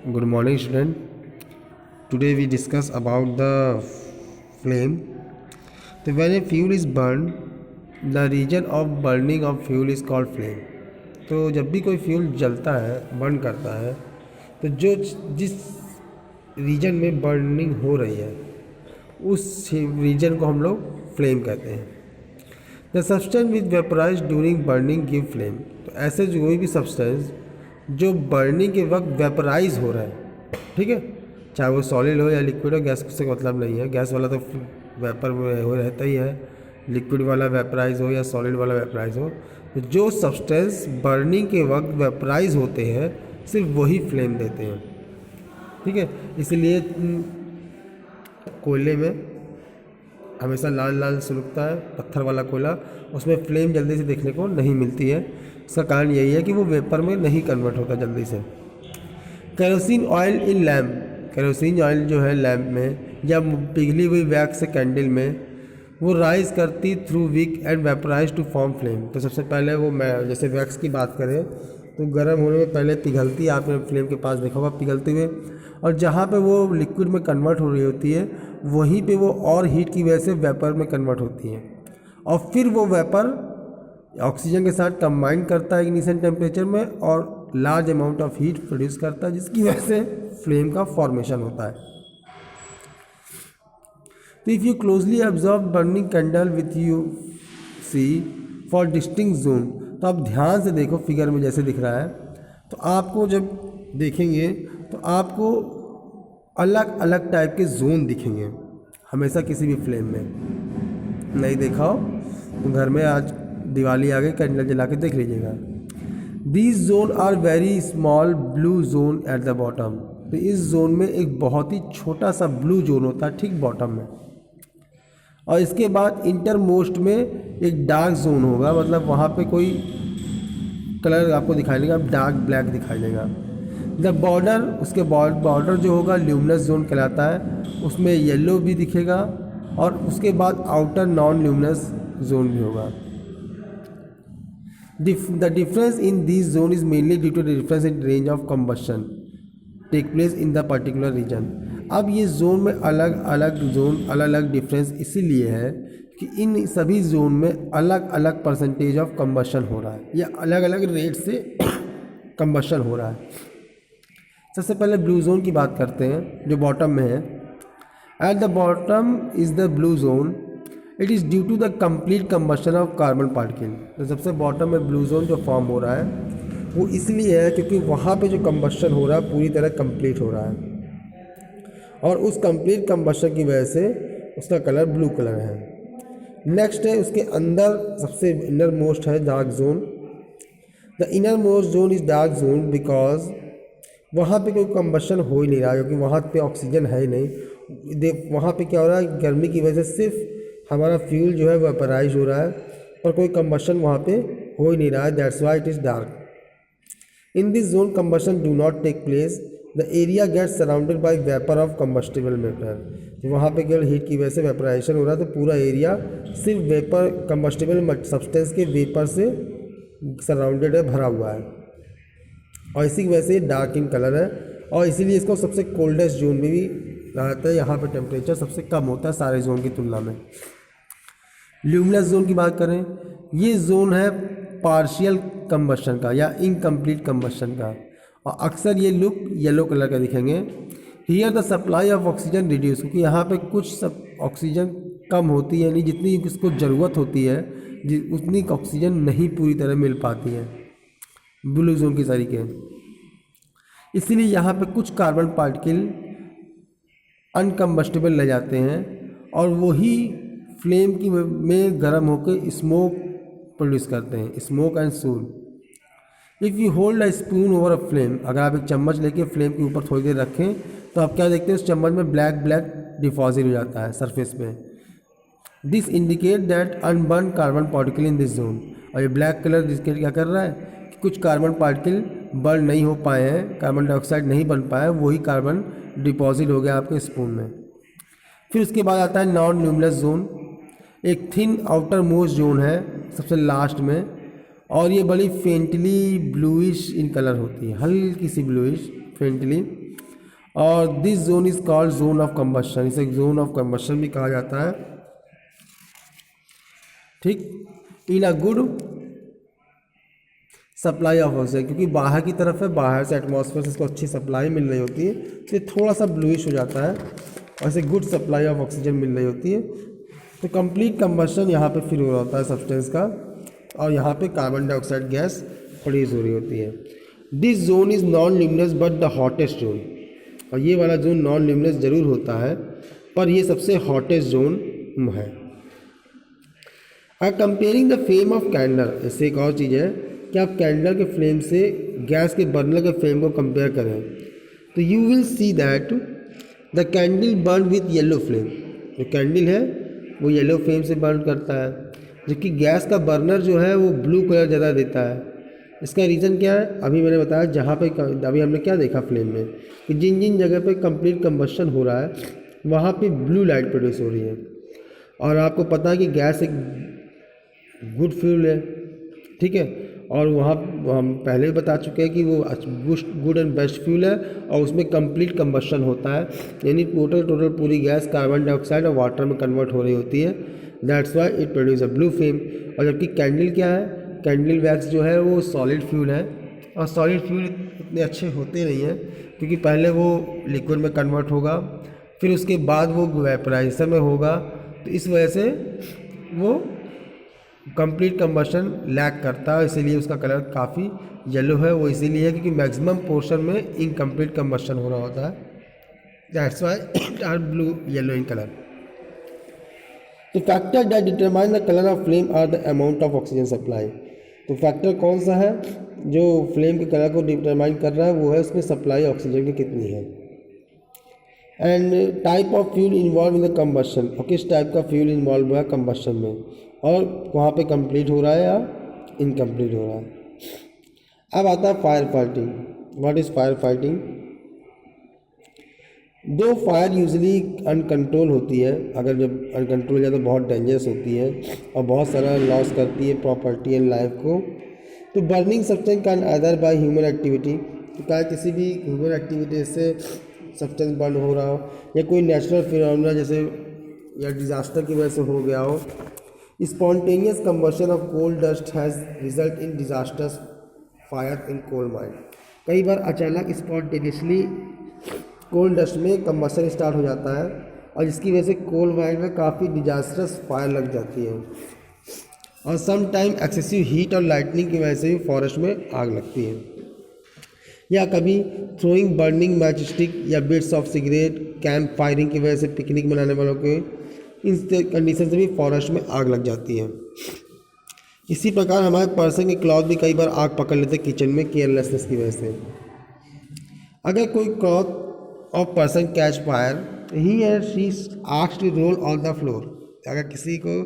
Good morning, student. Today we discuss about the flame. So when a fuel is burned, the region of burning of fuel is called flame. तो जब भी कोई fuel जलता है, burn करता है, तो जो जिस रीजन में बर्निंग हो रही है उस रीजन को हम लोग फ्लेम कहते हैं. The substance which vaporise during burning give flame. तो ऐसे जो कोई भी सब्सटेंस जो बर्निंग के वक्त वेपराइज हो रहा है, ठीक है, चाहे वो सॉलिड हो या लिक्विड हो, गैस से मतलब नहीं है. गैस वाला तो वेपर हो रहता ही है, लिक्विड वाला वेपराइज हो या सॉलिड वाला वेपराइज हो. तो जो सब्सटेंस बर्निंग के वक्त वेपराइज होते हैं सिर्फ वही फ्लेम देते हैं, ठीक है. इसलिए कोयले में हमेशा लाल लाल सुलगता है, पत्थर वाला कोयला, उसमें फ्लेम जल्दी से देखने को नहीं मिलती है. इसका कारण यही है कि वो वेपर में नहीं कन्वर्ट होता जल्दी से. Kerosene oil in lamp. Kerosene oil जो है लैम्प में या पिघली हुई वैक्स से कैंडल में वो राइज करती through wick and vaporise to form flame. तो सबसे पहले वो जैसे वैक्स की बात करें तो गर्म होने में पहले पिघलती है, आपने फ्लेम के पास देखा होगा पिघलते हुए, और जहाँ पे वो लिक्विड में कन्वर्ट हो रही होती है वहीं पे वो और हीट की वजह से वेपर में कन्वर्ट होती है, और फिर वो वेपर ऑक्सीजन के साथ कंबाइन करता है इग्निशन टेम्परेचर में और large amount of heat produce करता है, जिसकी वजह से फ्लेम का फॉर्मेशन होता है. तो if you closely observe burning candle with you see four distinct zone. तो आप ध्यान से देखो फिगर में जैसे दिख रहा है, तो आपको जब देखेंगे तो आपको अलग अलग टाइप के जोन दिखेंगे हमेशा किसी भी फ्लेम में. नहीं देखा हो तो घर में आज दिवाली आ गई, कैंडल जला के देख लीजिएगा. These zone are very small blue zone at the bottom. तो इस जोन में एक बहुत ही छोटा सा ब्लू जोन होता है ठीक बॉटम में, और इसके बाद इंटरमोस्ट में एक डार्क जोन होगा, मतलब वहाँ पे कोई कलर आपको दिखाई देगा, डार्क ब्लैक दिखाई देगा. द बॉर्डर, उसके बॉर्डर जो होगा ल्यूमिनस जोन कहलाता है, उसमें येलो भी दिखेगा, और उसके बाद आउटर नॉन ल्यूमिनस जोन भी होगा. The difference in these zone is mainly due to the difference in range of combustion take place in the particular region. अब ये जोन में अलग अलग डिफरेंस इसीलिए है कि इन सभी जोन में अलग अलग परसेंटेज ऑफ कम्बशन हो रहा है या अलग अलग रेट से कम्बशन हो रहा है. सबसे पहले ब्लू जोन की बात करते हैं जो बॉटम में है. At the bottom is the blue zone. It is due to the complete combustion of carbon particle. तो सबसे बॉटम में ब्लू जोन जो फॉर्म हो रहा है वो इसलिए है क्योंकि वहाँ पे जो कम्बशन हो रहा है पूरी तरह कंप्लीट हो रहा है, और उस कंप्लीट कम्बशन की वजह से उसका कलर ब्लू कलर है. नेक्स्ट है उसके अंदर सबसे इनर मोस्ट है dark zone. The inner most zone is dark zone because वहाँ पे कोई कम्बशन हो ही नहीं रहा, क्योंकि वहाँ पे ऑक्सीजन है ही नहीं. वहाँ पे क्या हो रहा है, गर्मी की वजह से सिर्फ हमारा फ्यूल जो है वेपराइज हो रहा है और कोई कम्बशन वहाँ पे हो ही नहीं रहा है. That's why it is dark. In this zone combustion do not take place. The area gets surrounded by vapour of combustible matter. तो वहाँ पे केवल हीट की वजह से वेपराइजेशन हो रहा है, तो पूरा एरिया सिर्फ वेपर कम्बस्टिबल सब्सटेंस के वेपर से सराउंडेड है, भरा हुआ है, और इसी की वजह से डार्क इन कलर है, और इसीलिए इसको सबसे कोल्डेस्ट जोन में भी रहता है. यहाँ पे टेम्परेचर सबसे कम होता है सारे जोन की तुलना में. ल्यूमिनस जोन की बात करें, ये जोन है पार्शियल कम्बशन का या इनकम्प्लीट कम्बशन का, और अक्सर ये लुक येलो कलर का दिखेंगे. Here the supply of oxygen reduce, क्योंकि यहाँ पे कुछ ऑक्सीजन कम होती है, नहीं जितनी इसको ज़रूरत होती है उतनी ऑक्सीजन नहीं पूरी तरह मिल पाती है ब्लू जोन की तरीके. इसीलिए यहाँ पे कुछ कार्बन पार्टिकल अनकम्बस्टिबल ले जाते हैं और वही फ्लेम की में गर्म होकर स्मोक प्रोड्यूस करते हैं, स्मोक एंड सूल. If you hold a spoon over a flame, अगर आप एक चम्मच लेके फ्लेम के ऊपर थोड़ी देर रखें तो आप क्या देखते हैं, उस चम्मच में ब्लैक डिपॉजिट हो जाता है सरफेस पे. This indicate that unburn carbon particle in this zone. और ये ब्लैक कलर इंडिकेट क्या कर रहा है कि कुछ कार्बन पार्टिकल बर्न नहीं हो पाए हैं, कार्बन डाइऑक्साइड नहीं बन पाया, वही कार्बन डिपॉजिट हो गया आपके स्पून में. फिर उसके बाद आता है नॉन ल्यूमिनस जोन. एक थिन आउटर मोस्ट जोन है सबसे लास्ट में, और ये बड़ी फेंटली ब्लूइश इन कलर होती है, हल्की सी ब्लूइश फेंटली. और this zone is called zone of combustion, इसे जोन ऑफ कंबशन भी कहा जाता है। ठीक, in a good supply of oxygen, क्योंकि बाहर की तरफ है, बाहर से एटमॉस्फेयर से इसको अच्छी सप्लाई मिल रही होती है, तो ये थोड़ा सा ब्लूइश हो जाता है और इसे गुड सप्लाई ऑफ ऑक्सीजन मिल रही होती है। तो कंप्लीट कंबशन यहाँ पे फिर हो रहा होता है सब्सटेंस का, और यहाँ पे कार्बन डाइऑक्साइड गैस प्रोड्यूस हो रही होती है। This zone is non luminous but the hottest zone, और ये वाला जोन नॉन ल्यूमिनस जरूर होता है पर ये सबसे हॉटेस्ट जोन है। Comparing the flame of candle, इससे एक और चीज़ है कि आप कैंडल के फ्लेम से गैस के बर्नर के फ्लेम को कंपेयर करें तो you will see that the candle burn with yellow flame, जो कैंडल है वो येलो फ्लेम से बर्न करता है, जबकि गैस का बर्नर जो है वो ब्लू कलर ज़्यादा देता है। इसका रीज़न क्या है, अभी मैंने बताया, जहाँ पे अभी हमने क्या देखा फ्लेम में कि जिन जिन जगह पे कंप्लीट कंबशन हो रहा है वहाँ पे ब्लू लाइट प्रोड्यूस हो रही है। और आपको पता है कि गैस एक गुड फ्यूल है, ठीक है, और वहाँ हम पहले भी बता चुके हैं कि वो गुड एंड बेस्ट फ्यूल है और उसमें कंप्लीट कंबशन होता है, यानी टोटल पूरी गैस कार्बन डाइऑक्साइड और वाटर में कन्वर्ट हो रही होती है। That's why it produce a blue flame. और जबकि कैंडल क्या है, कैंडल वैक्स जो है वो सॉलिड फ्यूल है, और सॉलिड फ्यूल इतने अच्छे होते नहीं हैं क्योंकि पहले वो लिक्विड में कन्वर्ट होगा, फिर उसके बाद वो वेपराइजेशन में होगा, तो इस वजह से वो कंप्लीट कंबशन लैक करता है, इसीलिए उसका कलर काफ़ी येलो है। वो इसीलिए है क्योंकि मैक्सिमम पोर्शन में इनकम्प्लीट कंबशन हो रहा होता है, that's why it are blue yellow in colour. तो factor that determine the colour of flame are the amount of oxygen supply. तो फैक्टर कौन सा है जो फ्लेम के कलर को डिटरमाइन कर रहा है, वो है उसमें सप्लाई ऑक्सीजन की कितनी है। And type of fuel involve in the combustion, और किस टाइप का फ्यूल इन्वॉल्व हुआ है कंबशन में, और वहाँ पे कंप्लीट हो रहा है या इनकम्प्लीट हो रहा है। अब आता है fire fighting. What is fire fighting? दो फायर यूजली अनकंट्रोल होती है, अगर जब अनकंट्रोल हो जाए तो बहुत डेंजरस होती है और बहुत सारा लॉस करती है प्रॉपर्टी एंड लाइफ को। तो burning substance can other by human activity, तो क्या किसी भी ह्यूमन एक्टिविटी से सब्सटेंस बर्न हो रहा हो, या कोई नेचुरल फिनोमेना जैसे या डिज़ास्टर की वजह से हो गया हो। Spontaneous combustion of coal dust has result in disasters fire in coal mine. कई बार अचानक स्पॉन्टेनियसली कोल डस्ट में कंबशन स्टार्ट हो जाता है और जिसकी वजह से कोल माइन में काफ़ी डिजास्टर्स फायर लग जाती है, और सम टाइम एक्सेसिव हीट और लाइटनिंग की वजह से भी फॉरेस्ट में आग लगती है। या कभी थ्रोइंग बर्निंग मैच स्टिक या bits of cigarette camp firing की वजह से पिकनिक मनाने वालों के इन कंडीशन से भी फॉरेस्ट में आग लग जाती है। इसी प्रकार हमारे पर्सन के क्लॉथ भी कई बार आग पकड़ लेते हैं किचन में केयरलेसनेस की वजह से। अगर कोई cloth of person catch fire, he and she asked to roll on the floor. अगर किसी को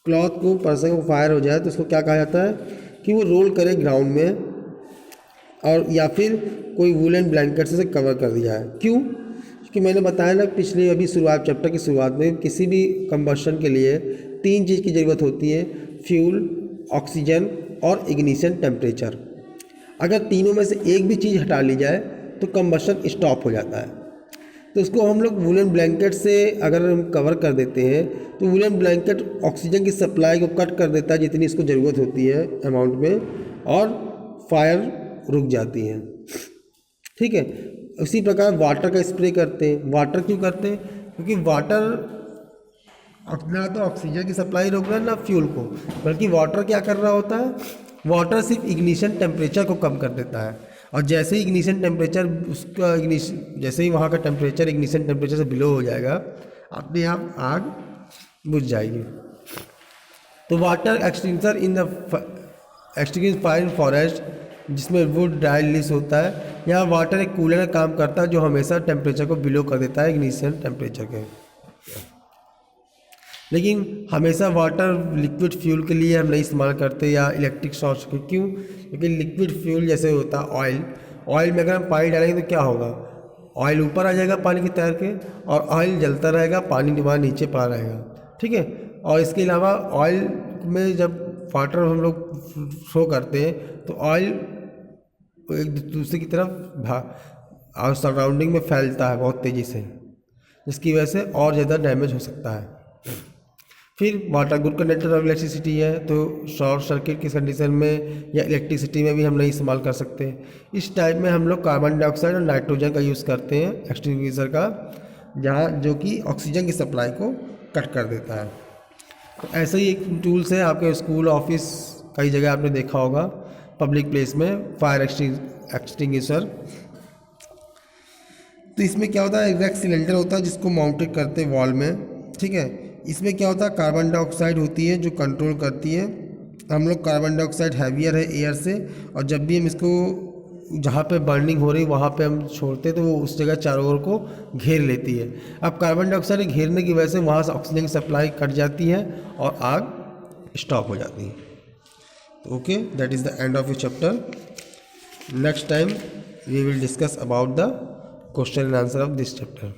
क्लॉथ को पर्सन को फायर हो जाए तो उसको क्या कहा जाता है कि वो रोल करे ग्राउंड में, और या फिर कोई वूलन ब्लैंकेट से कवर कर दिया है। क्यों? क्योंकि मैंने बताया ना पिछले अभी चैप्टर की शुरुआत में, किसी भी कंबशन के लिए तीन चीज़ की ज़रूरत होती है, फ्यूल, ऑक्सीजन और इग्निशन टेम्परेचर। अगर तीनों में से एक भी चीज़ हटा ली जाए तो कंबशन स्टॉप हो जाता है। तो उसको हम लोग वूलन ब्लैंकेट से अगर हम कवर कर देते हैं तो वूलन ब्लैंकेट ऑक्सीजन की सप्लाई को कट कर देता है जितनी इसको ज़रूरत होती है अमाउंट में, और फायर रुक जाती है। ठीक है, उसी प्रकार वाटर का स्प्रे करते हैं। वाटर क्यों करते हैं? क्योंकि वाटर ना तो ऑक्सीजन की सप्लाई रोक रहा है ना फ्यूल को, बल्कि वाटर क्या कर रहा होता है, वाटर सिर्फ इग्निशन टेम्परेचर को कम कर देता है, और जैसे ही इग्निशन टेम्परेचर उसका जैसे ही वहाँ का टेम्परेचर इग्निशन टेम्परेचर से बिलो हो जाएगा, अपने आप आग बुझ जाएगी। तो water extinguisher in the extinguish fire in forest, जिसमें वुड ड्राई रिलीज होता है, यहाँ वाटर एक कूलर का काम करता है जो हमेशा टेम्परेचर को बिलो कर देता है इग्निशन टेम्परेचर के। लेकिन हमेशा वाटर लिक्विड फ्यूल के लिए हम नहीं इस्तेमाल करते या इलेक्ट्रिक सोर्स के। क्यों? क्योंकि लिक्विड फ्यूल जैसे होता है ऑयल में अगर हम पानी डालेंगे तो क्या होगा, ऑयल ऊपर आ जाएगा पानी की तैर के, और ऑयल जलता रहेगा, पानी वहाँ नीचे पड़ा रहेगा। ठीक है, और इसके अलावा ऑयल में जब वाटर हम लोग फ्लो करते हैं तो ऑयल एक दूसरे की तरफ और सराउंडिंग में फैलता है बहुत तेज़ी से, जिसकी वजह से और ज़्यादा डैमेज हो सकता है। फिर water good conductor of electricity है, तो शॉर्ट सर्किट की कंडीशन में या इलेक्ट्रिसिटी में भी हम नहीं इस्तेमाल कर सकते। इस टाइप में हम लोग कार्बन डाइऑक्साइड और नाइट्रोजन का यूज़ करते हैं एक्सटिंग्विशर का, जहाँ जो कि ऑक्सीजन की सप्लाई को कट कर देता है। तो ऐसा ही एक टूल्स है आपके स्कूल, ऑफिस, कई जगह आपने देखा होगा पब्लिक प्लेस में फायर एक्सटिंग्विशर। तो इसमें क्या होता है, एक सिलेंडर होता है जिसको माउंटेड करते हैं वॉल में, ठीक है। इसमें क्या होता है, कार्बन डाइऑक्साइड होती है जो कंट्रोल करती है। हम लोग कार्बन डाइऑक्साइड हैवियर है एयर से, और जब भी हम इसको जहाँ पे बर्निंग हो रही वहाँ पे हम छोड़ते हैं तो वो उस जगह चारों ओर को घेर लेती है। अब कार्बन डाइऑक्साइड घेरने की वजह से वहाँ से ऑक्सीजन की सप्लाई कट जाती है और आग स्टॉप हो जाती है। Okay, that is the end of your chapter. Next time we will discuss about the question and answer of this chapter.